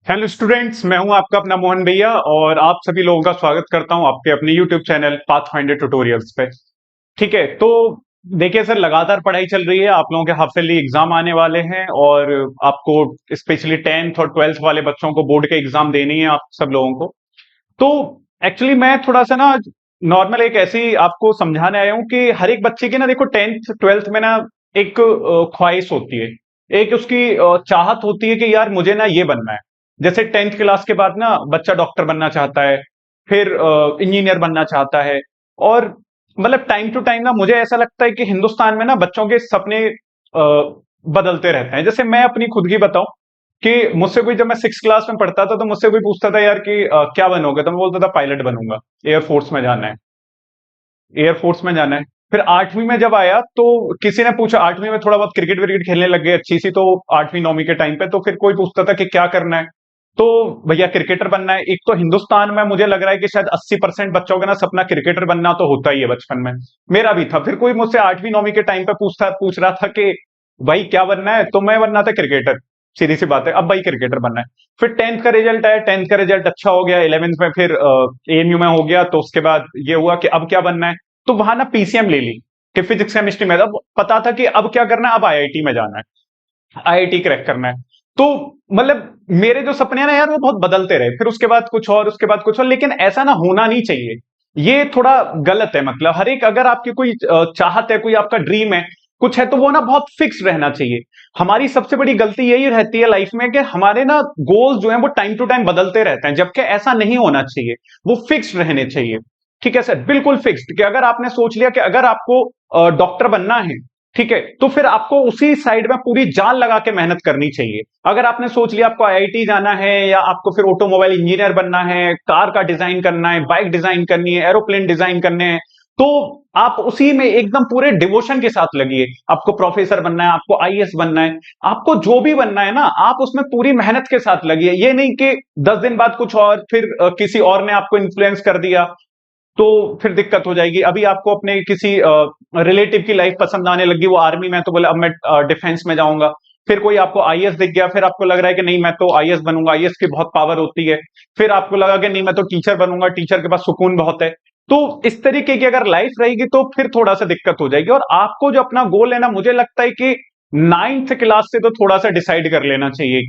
Hello students, मैं हूं आपका अपना मोहन भैया और आप सभी लोगों का स्वागत करता हूं आपके अपने यूट्यूब चैनल पाथफाइंडर ट्यूटोरियल्स पे। ठीक है, तो देखिए सर, लगातार पढ़ाई चल रही है। आप लोगों के हाफ ईयरली एग्जाम आने वाले हैं और आपको स्पेशली 10th और 12th वाले बच्चों को बोर्ड के एग्जाम देनी है आप सब लोगों को। तो एक्चुअली मैं थोड़ा सा ना नॉर्मल एक ऐसी आपको समझाने आया हूं कि हर एक बच्चे की ना, देखो 10th 12th में ना एक ख्वाहिश होती है, एक उसकी चाहत होती है कि यार मुझे ना ये बनना है। जैसे 10th क्लास के बाद ना बच्चा डॉक्टर बनना चाहता है, फिर इंजीनियर बनना चाहता है। और मतलब टाइम टू टाइम ना मुझे ऐसा लगता है कि हिंदुस्तान में ना बच्चों के सपने बदलते रहते हैं। जैसे मैं अपनी खुद की बताऊं कि मुझसे कोई, जब मैं 6 क्लास में पढ़ता था तो मुझसे कोई पूछता था यार कि क्या बनोगे, तो मैं बोलता था पायलट बनूंगा, एयरफोर्स में जाना है, एयरफोर्स में जाना है। फिर 8वीं में जब आया तो किसी ने पूछा, 8वीं में थोड़ा बहुत क्रिकेट विकेट खेलने लग गए अच्छी सी, तो 8वीं 9वीं के टाइम पे तो फिर कोई पूछता था कि क्या करना है, तो भैया क्रिकेटर बनना है। एक तो हिंदुस्तान में मुझे लग रहा है कि शायद 80% बच्चों का ना सपना क्रिकेटर बनना तो होता ही है बचपन में। मेरा भी था। फिर कोई मुझसे 8वीं 9वीं के टाइम पे पूछ रहा था कि भाई क्या बनना है, तो मैं बनना था क्रिकेटर। सीधी सी बात है, अब भाई क्रिकेटर बनना है। फिर 10th का रिजल्ट आया, 10th का रिजल्ट अच्छा हो गया, 11th में फिर एएमयू में हो गया, तो उसके बाद ये हुआ कि अब क्या बनना है। तो वहां ना पीसीएम ले ली कि फिजिक्स केमिस्ट्री में। अब पता था कि अब क्या करना है, अब आईआईटी में जाना है, आईआईटी क्रैक करना है। तो मतलब मेरे जो सपने हैं ना यार, वो बहुत बदलते रहे, फिर उसके बाद कुछ और, उसके बाद कुछ और। लेकिन ऐसा ना होना नहीं चाहिए, ये थोड़ा गलत है। मतलब हर एक, अगर आपकी कोई चाहत है, कोई आपका ड्रीम है, कुछ है, तो वो ना बहुत फिक्स रहना चाहिए। हमारी सबसे बड़ी गलती यही रहती है लाइफ में कि हमारे ना गोल्स जो हैं वो टाइम टू टाइम बदलते रहते हैं, जबकि ऐसा नहीं होना चाहिए। वो फिक्स रहने चाहिए। ठीक है सर, बिल्कुल फिक्स्ड। कि अगर आपने सोच लिया कि अगर आपको डॉक्टर बनना है, ठीक है, तो फिर आपको उसी साइड में पूरी जान लगा के मेहनत करनी चाहिए। अगर आपने सोच लिया आपको आईआईटी जाना है, या आपको फिर ऑटोमोबाइल इंजीनियर बनना है, कार का डिजाइन करना है, बाइक डिजाइन करनी है, एरोप्लेन डिजाइन करने हैं, तो आप उसी में एकदम पूरे डिवोशन के साथ लगिए। आपको प्रोफेसर बनना है, आपको आईएएस बनना है, आपको जो भी बनना है ना, आप उसमें पूरी मेहनत के साथ लगिए। ये नहीं कि 10 दिन बाद कुछ और, फिर किसी और ने आपको इन्फ्लुएंस कर दिया, तो फिर दिक्कत हो जाएगी। अभी आपको अपने किसी रिलेटिव की लाइफ पसंद आने लगी, वो आर्मी में, तो बोले अब मैं डिफेंस में जाऊंगा। फिर कोई आपको आईएएस दिख गया, फिर आपको लग रहा है कि नहीं मैं तो आईएएस बनूंगा, आईएएस की बहुत पावर होती है। फिर आपको लगा कि नहीं मैं तो टीचर बनूंगा, टीचर के पास सुकून बहुत है। तो इस तरीके की अगर लाइफ रहेगी तो फिर थोड़ा सा दिक्कत हो जाएगी। और आपको जो अपना गोल है ना, मुझे लगता है कि 9th क्लास से तो थोड़ा सा डिसाइड कर लेना चाहिए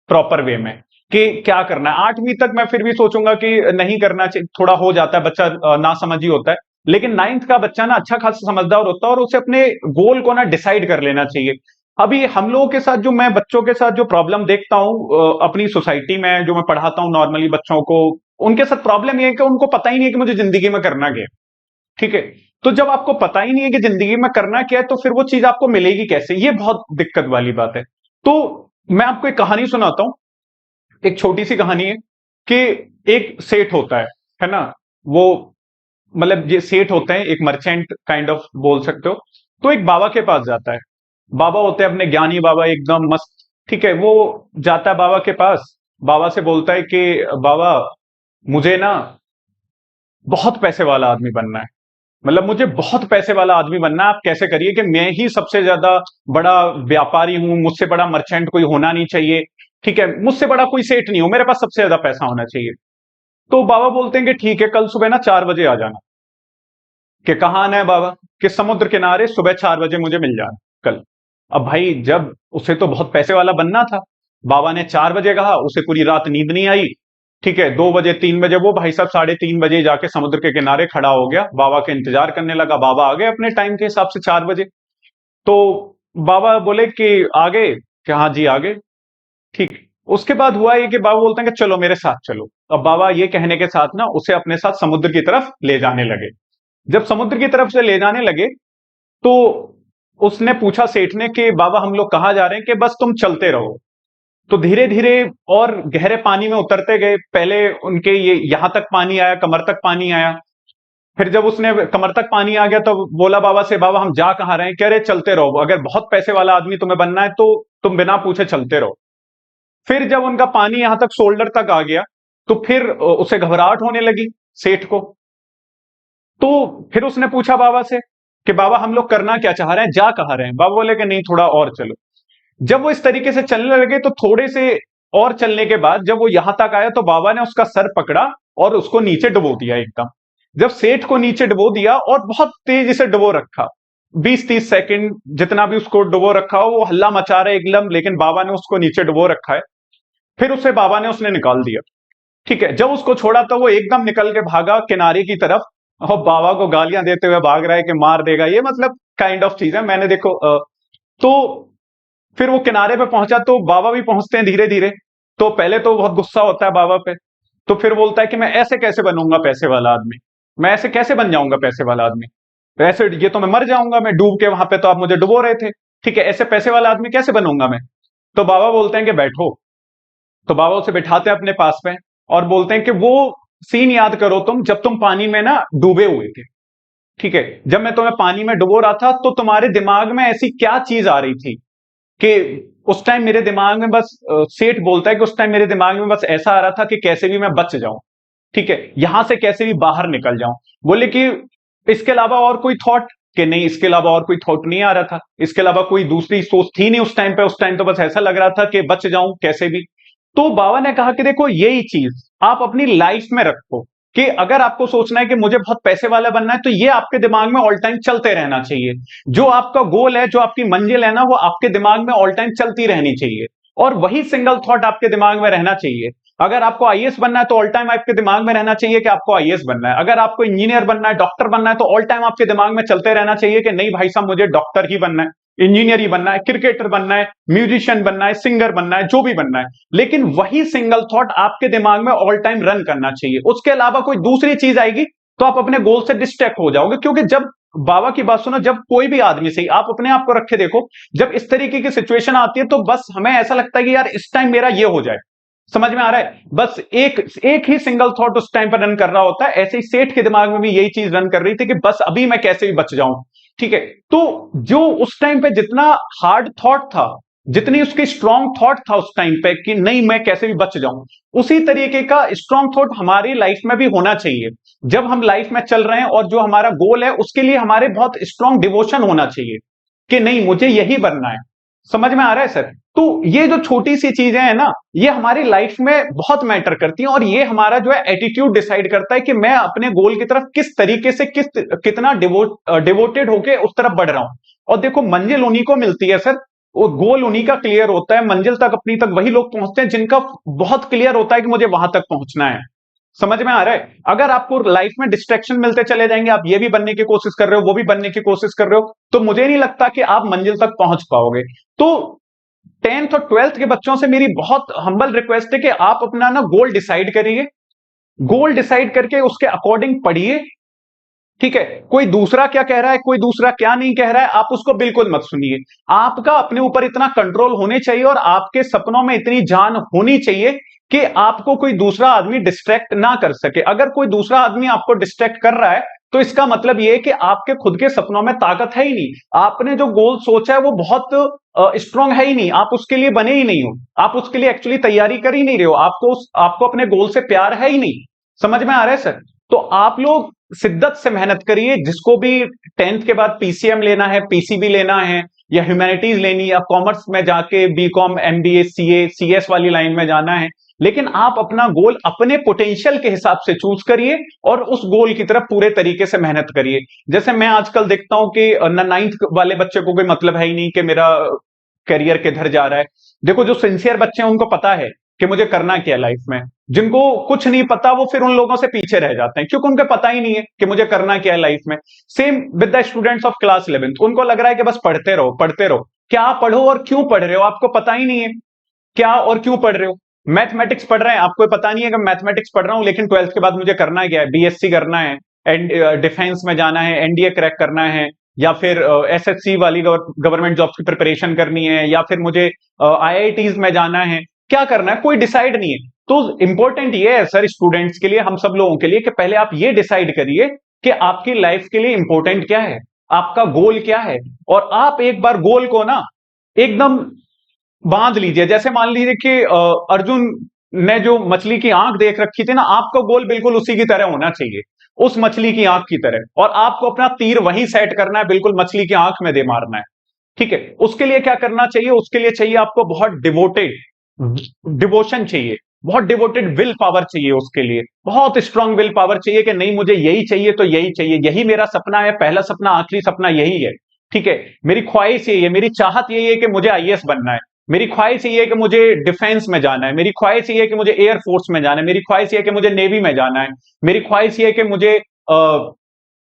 प्रॉपर वे में कि क्या करना है। 8वीं तक मैं फिर भी सोचूंगा कि नहीं करना चाहिए, थोड़ा हो जाता है बच्चा, ना समझ ही होता है। लेकिन 9th का बच्चा ना अच्छा खासा समझदार होता है और उसे अपने गोल को ना डिसाइड कर लेना चाहिए। अभी हम लोगों के साथ जो, मैं बच्चों के साथ जो प्रॉब्लम देखता हूँ अपनी सोसाइटी में, जो मैं पढ़ाता हूँ नॉर्मली बच्चों को, उनके साथ प्रॉब्लम ये है कि उनको पता ही नहीं है कि मुझे जिंदगी में करना क्या है। ठीक है, तो जब आपको पता ही नहीं है कि जिंदगी में करना क्या है, तो फिर वो चीज आपको मिलेगी कैसे, ये बहुत दिक्कत वाली बात है। तो मैं आपको एक कहानी सुनाता हूँ। एक छोटी सी कहानी है कि एक सेठ होता है ना। वो, मतलब ये सेठ होते हैं, एक मर्चेंट काइंड ऑफ बोल सकते हो। तो एक बाबा के पास जाता है। बाबा होते हैं अपने ज्ञानी बाबा, एकदम मस्त। ठीक है, वो जाता है बाबा के पास, बाबा से बोलता है कि बाबा, मुझे ना बहुत पैसे वाला आदमी बनना है। मतलब मुझे बहुत पैसे वाला आदमी बनना है, आप कैसे करिए कि मैं ही सबसे ज्यादा बड़ा व्यापारी हूं, मुझसे बड़ा मर्चेंट कोई होना नहीं चाहिए। ठीक है, मुझसे बड़ा कोई सेठ नहीं हो, मेरे पास सबसे ज्यादा पैसा होना चाहिए। तो बाबा बोलते हैं कि ठीक है, कल सुबह ना 4 बजे आ जाना। कि कहाँ आना है बाबा? कि समुद्र किनारे सुबह 4 बजे मुझे मिल जाना कल। अब भाई, जब उसे तो बहुत पैसे वाला बनना था, बाबा ने 4 बजे कहा, उसे पूरी रात नींद नहीं आई। ठीक है, 2 बजे 3 बजे वो भाई साहब 3:30 बजे जाके समुद्र के किनारे खड़ा हो गया, बाबा के इंतजार करने लगा। बाबा आ गए अपने टाइम के हिसाब से 4 बजे। तो बाबा बोले कि आ गए? कि हाँ जी आ गए। ठीक। उसके बाद हुआ ये कि बाबा बोलते हैं कि चलो मेरे साथ चलो। अब बाबा ये कहने के साथ ना उसे अपने साथ समुद्र की तरफ ले जाने लगे। जब समुद्र की तरफ से ले जाने लगे, तो उसने पूछा सेठ ने कि बाबा हम लोग कहाँ जा रहे हैं? कि बस तुम चलते रहो। तो धीरे धीरे और गहरे पानी में उतरते गए। पहले उनके ये यहां तक पानी आया, कमर तक पानी आया। फिर जब उसने कमर तक पानी आ गया, तो बोला बाबा से, बाबा हम जा कहाँ रहे हैं? कह रहे चलते रहो, अगर बहुत पैसे वाला आदमी तुम्हें बनना है तो तुम बिना पूछे चलते रहो। फिर जब उनका पानी यहां तक शोल्डर तक आ गया, तो फिर उसे घबराहट होने लगी, सेठ को। तो फिर उसने पूछा बाबा से कि बाबा हम लोग करना क्या चाह रहे हैं, जा कहाँ रहे हैं? बाबा बोले कि नहीं, थोड़ा और चलो। जब वो इस तरीके से चलने लगे, तो थोड़े से और चलने के बाद जब वो यहां तक आया तो बाबा ने उसका सर पकड़ा और उसको नीचे डुबो दिया एकदम। जब सेठ को नीचे डुबो दिया और बहुत तेजी से डुबो रखा, 20-30 सेकंड जितना भी उसको डुबो रखा हो, वो हल्ला मचा रहा है एकदम, लेकिन बाबा ने उसको नीचे डुबो रखा है। फिर उसे बाबा ने उसने निकाल दिया। ठीक है, जब उसको छोड़ा तो वो एकदम निकल के भागा किनारे की तरफ, और बाबा को गालियां देते हुए भाग रहा है कि मार देगा ये, मतलब काइंड ऑफ चीज है। मैंने देखो तो फिर वो किनारे पे पहुंचा तो बाबा भी पहुंचते हैं धीरे धीरे। तो पहले तो बहुत गुस्सा होता है बाबा पे, तो फिर बोलता है कि मैं ऐसे कैसे बनूंगा पैसे वाला आदमी, मैं ऐसे कैसे बन जाऊंगा पैसे वाला आदमी, तो ऐसे ये तो मैं मर जाऊंगा, मैं डूब के, वहां पे तो आप मुझे डुबो रहे थे। ठीक है, ऐसे पैसे वाला आदमी कैसे बनूंगा मैं। तो बाबा बोलते हैं कि बैठो। तो बाबा उसे बिठाते हैं अपने पास में और बोलते हैं कि वो सीन याद करो तुम, जब तुम पानी में ना डूबे हुए थे। ठीक है, जब मैं तुम्हें पानी में डुबो रहा था तो तुम्हारे दिमाग में ऐसी क्या चीज आ रही थी कि उस टाइम मेरे दिमाग में बस सेठ बोलता है कि उस टाइम मेरे दिमाग में बस ऐसा आ रहा था कि कैसे भी मैं बच जाऊं, ठीक है, यहां से कैसे भी बाहर निकल जाऊं। बोले कि इसके अलावा और कोई थॉट, कि नहीं इसके अलावा और कोई थॉट नहीं आ रहा था, इसके अलावा कोई दूसरी सोच थी नहीं उस टाइम पे। उस टाइम तो बस ऐसा लग रहा था कि बच जाऊं कैसे भी। तो बाबा ने कहा कि देखो यही चीज आप अपनी लाइफ में रखो, कि अगर आपको सोचना है कि मुझे बहुत पैसे वाला बनना है, तो ये आपके दिमाग में ऑल टाइम चलते रहना चाहिए। जो आपका गोल है, जो आपकी मंजिल है ना, वो आपके दिमाग में ऑल टाइम चलती रहनी चाहिए, और वही सिंगल थॉट आपके दिमाग में रहना चाहिए। अगर आपको आईएएस बनना है तो ऑल टाइम आपके दिमाग में रहना चाहिए कि आपको आईएएस बनना है। अगर आपको इंजीनियर बनना है, डॉक्टर बनना है, तो ऑल टाइम आपके दिमाग में चलते रहना चाहिए कि नहीं भाई साहब, मुझे डॉक्टर ही बनना है, इंजीनियर ही बनना है, क्रिकेटर बनना है, म्यूजिशियन बनना है, सिंगर बनना है, जो भी बनना है। लेकिन वही सिंगल थॉट आपके दिमाग में ऑल टाइम रन करना चाहिए। उसके अलावा कोई दूसरी चीज आएगी तो आप अपने गोल से डिस्ट्रैक्ट हो जाओगे। क्योंकि जब, बाबा की बात सुनो, जब कोई भी आदमी सही, आप अपने आप को रखे देखो, जब इस तरीके की सिचुएशन आती है तो बस हमें ऐसा लगता है कि यार इस टाइम मेरा ये हो जाए। समझ में आ रहा है, बस एक एक ही सिंगल थॉट उस टाइम पर रन कर रहा होता है। ऐसे ही सेठ के दिमाग में भी यही चीज रन कर रही थी कि बस अभी मैं कैसे भी बच जाऊं। ठीक है, तो जो उस टाइम पे जितना हार्ड थॉट था, जितनी उसकी स्ट्रॉन्ग थॉट था उस टाइम पे कि नहीं मैं कैसे भी बच जाऊं, उसी तरीके का स्ट्रॉन्ग थॉट हमारी लाइफ में भी होना चाहिए। जब हम लाइफ में चल रहे हैं और जो हमारा गोल है उसके लिए हमारे बहुत स्ट्रॉन्ग डिवोशन होना चाहिए कि नहीं मुझे यही बनना है। समझ में आ रहा है सर। तो ये जो छोटी सी चीजें हैं ना, ये हमारी लाइफ में बहुत मैटर करती हैं, और ये हमारा जो है एटीट्यूड डिसाइड करता है कि मैं अपने गोल की तरफ किस तरीके से, कितना डिवोटेड होके उस तरफ बढ़ रहा हूं। और देखो मंजिल उन्हीं को मिलती है सर, वो गोल उन्हीं का क्लियर होता है, मंजिल तक अपनी तक वही लोग पहुंचते हैं जिनका बहुत क्लियर होता है कि मुझे वहां तक पहुंचना है। समझ में आ रहा है। अगर आपको लाइफ में डिस्ट्रैक्शन मिलते चले जाएंगे, आप ये भी बनने की कोशिश कर रहे हो, वो भी बनने की कोशिश कर रहे हो, तो मुझे नहीं लगता कि आप मंजिल तक पहुंच पाओगे। तो 10th और 12th के बच्चों से मेरी बहुत हम्बल रिक्वेस्ट है कि आप अपना ना गोल डिसाइड करिए, गोल डिसाइड करके उसके अकॉर्डिंग पढ़िए। ठीक है, कोई दूसरा क्या कह रहा है, कोई दूसरा क्या नहीं कह रहा है, आप उसको बिल्कुल मत सुनिए। आपका अपने ऊपर इतना कंट्रोल होने चाहिए और आपके सपनों में इतनी जान होनी चाहिए कि आपको कोई दूसरा आदमी डिस्ट्रैक्ट ना कर सके। अगर कोई दूसरा आदमी आपको डिस्ट्रैक्ट कर रहा है तो इसका मतलब यह है कि आपके खुद के सपनों में ताकत है ही नहीं, आपने जो गोल सोचा है वो बहुत स्ट्रांग है ही नहीं, आप उसके लिए बने ही नहीं हो, आप उसके लिए एक्चुअली तैयारी कर ही नहीं रहे हो, आपको अपने गोल से प्यार है ही नहीं। समझ में आ रहा है सर। तो आप लोग शिद्दत से मेहनत करिए। जिसको भी 10th के बाद पीसीएम लेना है, पीसीबी लेना है, या ह्यूमैनिटीज लेनी, या कॉमर्स में जाके बीकॉम, एमबीए, सीए, सीएस वाली लाइन में जाना है, लेकिन आप अपना गोल अपने पोटेंशियल के हिसाब से चूज करिए और उस गोल की तरफ पूरे तरीके से मेहनत करिए। जैसे मैं आजकल देखता हूं कि 9th वाले बच्चे को कोई मतलब है ही नहीं कि मेरा करियर किधर जा रहा है। देखो जो सिंसियर बच्चे हैं उनको पता है कि मुझे करना क्या है लाइफ में। जिनको कुछ नहीं पता वो फिर उन लोगों से पीछे रह जाते हैं, क्योंकि उनको पता ही नहीं है कि मुझे करना क्या है लाइफ में। Same with the students of class 11th, उनको लग रहा है कि बस पढ़ते रहो पढ़ते रहो। क्या पढ़ो और क्यों पढ़ रहे हो आपको पता ही नहीं है, क्या और क्यों पढ़ रहे हो। मैथमेटिक्स पढ़ रहे हैं, आपको पता नहीं है कि मैथमेटिक्स पढ़ रहा हूं, लेकिन 12th के बाद मुझे करना क्या है, बीएससी करना है, एंड डिफेंस में जाना है, एनडीए क्रैक करना है, या फिर एसएससी वाली गवर्नमेंट जॉब्स की प्रिपरेशन करनी है, या फिर मुझे आईआईटीज में जाना है, क्या करना है कोई डिसाइड नहीं है। तो इंपॉर्टेंट ये है सर स्टूडेंट्स के लिए, हम सब लोगों के लिए, कि पहले आप ये डिसाइड करिए कि आपकी लाइफ के लिए इंपॉर्टेंट क्या है, आपका गोल क्या है। और आप एक बार गोल को ना एकदम बांध लीजिए। जैसे मान लीजिए कि अर्जुन ने जो मछली की आंख देख रखी थी ना, आपका गोल बिल्कुल उसी की तरह होना चाहिए, उस मछली की आंख की तरह, और आपको अपना तीर वहीं सेट करना है, बिल्कुल मछली की आंख में दे मारना है। ठीक है, उसके लिए क्या करना चाहिए, उसके लिए चाहिए आपको बहुत डिवोटेड, डिवोशन चाहिए, बहुत डिवोटेड विल पावर चाहिए उसके लिए, बहुत स्ट्रांग विल पावर चाहिए कि नहीं मुझे यही चाहिए तो यही चाहिए, यही मेरा सपना है, पहला सपना आखिरी सपना यही है। ठीक है, मेरी ख्वाहिश यही है, मेरी चाहत यही है कि मुझे आईएएस बनना है, मेरी ख्वाहिश यही है कि मुझे डिफेंस में जाना है, मेरी ख्वाहिश यही है कि मुझे एयरफोर्स में जाना है, मेरी ख्वाहिश यही है कि मुझे नेवी में जाना है, मेरी ख्वाहिश यही है कि मुझे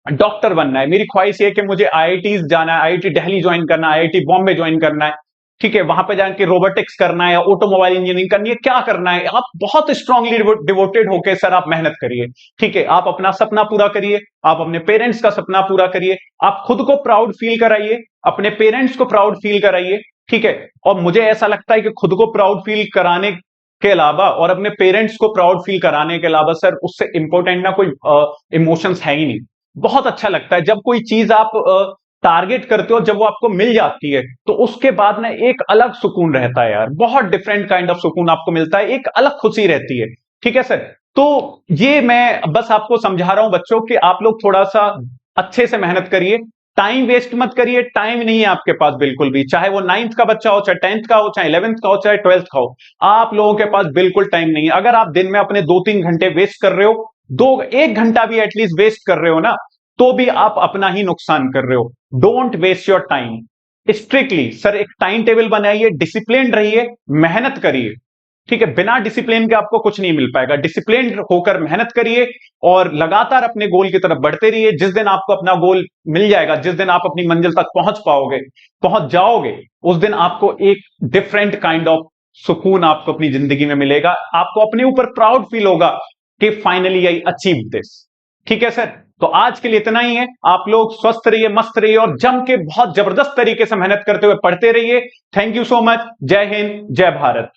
डॉक्टर बनना है, मेरी ख्वाहिश ये है कि मुझे आईआईटी जाना है, आईआईटी दिल्ली ज्वाइन करना है, आईआईटी बॉम्बे ज्वाइन करना है। ठीक है, वहां पे जाके रोबोटिक्स करना है या ऑटोमोबाइल इंजीनियरिंग करनी है, क्या करना है, आप बहुत स्ट्रांगली डिवोटेड होके सर आप मेहनत करिए। ठीक है, आप अपना सपना पूरा करिए, आप अपने पेरेंट्स का सपना पूरा करिए, आप खुद को प्राउड फील कराइए, अपने पेरेंट्स को प्राउड फील कराइए। ठीक है, और मुझे ऐसा लगता है कि खुद को प्राउड फील कराने के अलावा और अपने पेरेंट्स को प्राउड फील कराने के अलावा सर उससे इंपॉर्टेंट ना कोई इमोशंस है ही नहीं। बहुत अच्छा लगता है जब कोई चीज आप टारगेट करते हो, जब वो आपको मिल जाती है तो उसके बाद ना एक अलग सुकून रहता है यार, बहुत डिफरेंट काइंड ऑफ सुकून आपको मिलता है, एक अलग खुशी रहती है। ठीक है सर, तो ये मैं बस आपको समझा रहा हूं बच्चों कि आप लोग थोड़ा सा अच्छे से मेहनत करिए, टाइम वेस्ट मत करिए, टाइम नहीं है आपके पास बिल्कुल भी, चाहे वो 9th का बच्चा हो, चाहे 10th का हो, चाहे 11th का हो, चाहे 12th का हो, आप लोगों के पास बिल्कुल टाइम नहीं है। अगर आप दिन में अपने 2-3 घंटे वेस्ट कर रहे हो, 1 घंटा भी एटलीस्ट वेस्ट कर रहे हो ना, तो भी आप अपना ही नुकसान कर रहे हो। Don't waste your time, strictly sir एक टाइम टेबल बनाइए, डिसिप्लिन रहिए, मेहनत करिए। ठीक है, बिना डिसिप्लिन के आपको कुछ नहीं मिल पाएगा, डिसिप्लिन होकर मेहनत करिए और लगातार अपने गोल की तरफ बढ़ते रहिए। जिस दिन आपको अपना गोल मिल जाएगा, जिस दिन आप अपनी मंजिल तक पहुंच पाओगे, पहुंच जाओगे, उस दिन आपको एक डिफरेंट काइंड ऑफ सुकून आपको अपनी जिंदगी में मिलेगा, आपको अपने ऊपर प्राउड फील होगा कि फाइनली आई अचीव दिस। ठीक है सर, तो आज के लिए इतना ही है। आप लोग स्वस्थ रहिए, मस्त रहिए और जम के बहुत जबरदस्त तरीके से मेहनत करते हुए पढ़ते रहिए। Thank you so much. जय हिंद, जय भारत।